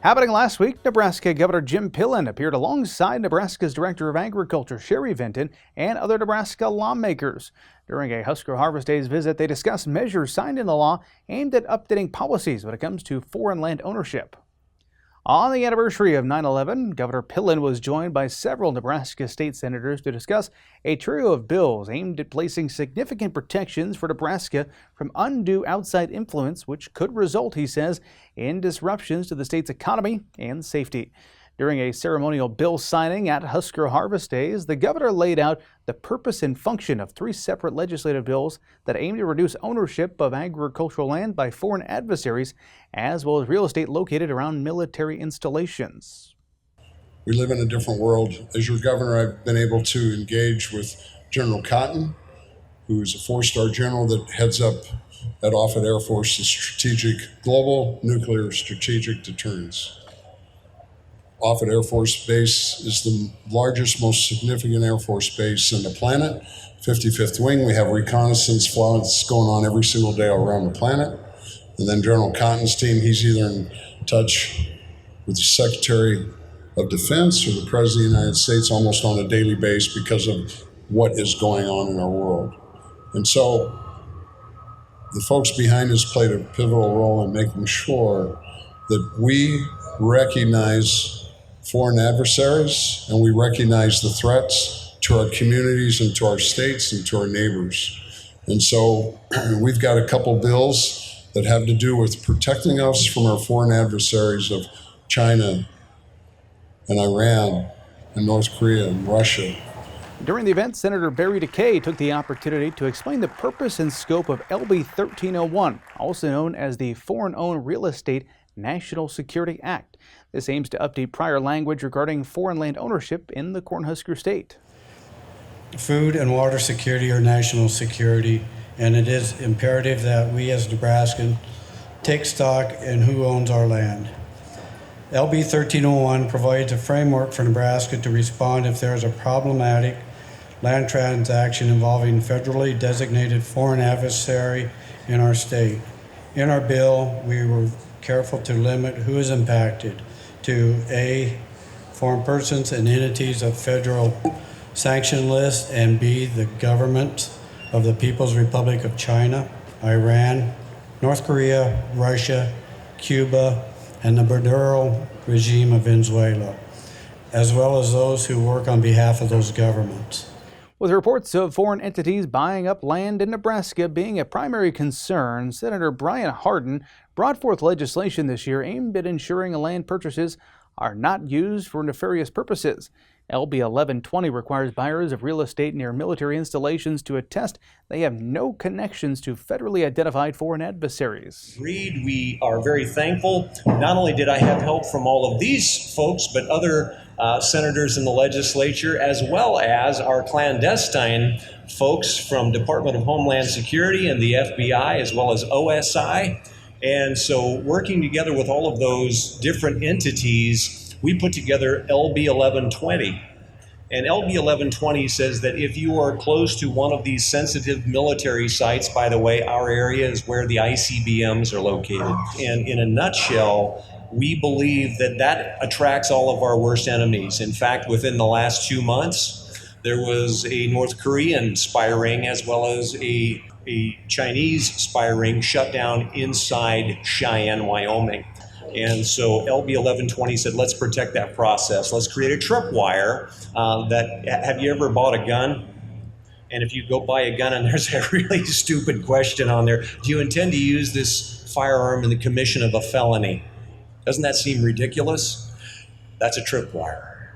Happening last week, Nebraska Governor Jim Pillen appeared alongside Nebraska's Director of Agriculture, Sherri Vinton, and other Nebraska lawmakers. During a Husker Harvest Days visit, they discussed measures signed into law aimed at updating policies when it comes to foreign land ownership. On the anniversary of 9/11, Governor Pillen was joined by several Nebraska state senators to discuss a trio of bills aimed at placing significant protections for Nebraska from undue outside influence, which could result, he says, in disruptions to the state's economy and safety. During a ceremonial bill signing at Husker Harvest Days, the governor laid out the purpose and function of three separate legislative bills that aim to reduce ownership of agricultural land by foreign adversaries, as well as real estate located around military installations. We live in a different world. As your governor, I've been able to engage with General Cotton, who is a four-star general that heads up at Offutt Air Force's Global Nuclear Strategic Deterrence. Offutt Air Force Base is the largest, most significant Air Force base on the planet. 55th Wing, we have reconnaissance flights going on every single day around the planet. And then General Cotton's team, he's either in touch with the Secretary of Defense or the President of the United States almost on a daily basis because of what is going on in our world. And so the folks behind us played a pivotal role in making sure that we recognize foreign adversaries, and we recognize the threats to our communities and to our states and to our neighbors. And so we've got a couple bills that have to do with protecting us from our foreign adversaries of China and Iran and North Korea and Russia. During the event, Senator Barry DeKay took the opportunity to explain the purpose and scope of LB 1301, also known as the Foreign-Owned Real Estate National Security Act. This aims to update prior language regarding foreign land ownership in the Cornhusker State. Food and water security are national security, and it is imperative that we as Nebraskans take stock in who owns our land. LB 1301 provides a framework for Nebraska to respond if there is a problematic land transaction involving federally designated foreign adversary in our state. In our bill, we were careful to limit who is impacted to A, foreign persons and entities of federal sanction list, and B, the government of the People's Republic of China, Iran, North Korea, Russia, Cuba, and the Maduro regime of Venezuela, as well as those who work on behalf of those governments. With reports of foreign entities buying up land in Nebraska being a primary concern, Senator Brian Hardin brought forth legislation this year aimed at ensuring land purchases are not used for nefarious purposes. LB 1120 requires buyers of real estate near military installations to attest they have no connections to federally identified foreign adversaries. Agreed. We are very thankful. Not only did I have help from all of these folks, but other senators in the legislature, as well as our clandestine folks from Department of Homeland Security and the FBI, as well as OSI. And so working together with all of those different entities, we put together LB 1120. And LB 1120 says that if you are close to one of these sensitive military sites, by the way, our area is where the ICBMs are located. And in a nutshell, we believe that that attracts all of our worst enemies. In fact, within the last 2 months, there was a North Korean spy ring as well as a Chinese spy ring shut down inside Cheyenne, Wyoming. And so LB 1120 said, let's protect that process. Let's create a tripwire have you ever bought a gun? And if you go buy a gun and there's a really stupid question on there, do you intend to use this firearm in the commission of a felony? Doesn't that seem ridiculous? That's a tripwire.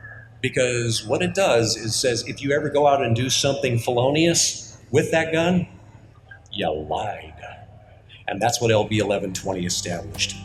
Because what it does is says, if you ever go out and do something felonious with that gun, you lied. And that's what LB 1120 established.